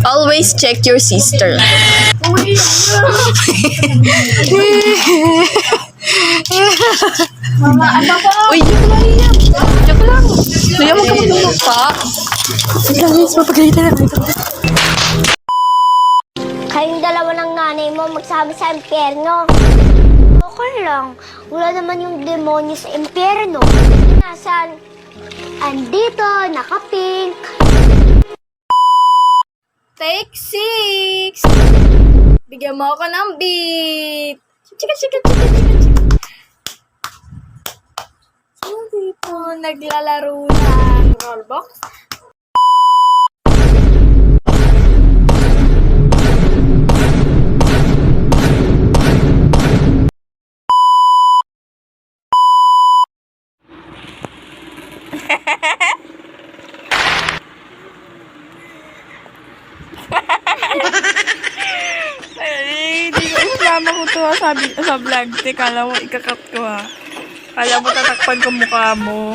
Always check your sister. Mama, ano po? Uy, joke lang yan. Joke lang. Kuya, huwag ka matulog pa. Guys, mapagalitan na ito. Kayong dalawa ng nanay mo magsama sa impyerno. Okay lang. Wala naman yung demonyo sa impyerno. Nasaan? Andito, naka-pink. Take 6. Bigyan mo ako ng beat. Chika, chika, chika, chika, chika. Sino dito naglalaro ng Roblox? Ay, hindi ko isama ko to sabi sa vlog. Kala mo ikakat ko ha. Kala mo tatakpan ko mukha mo.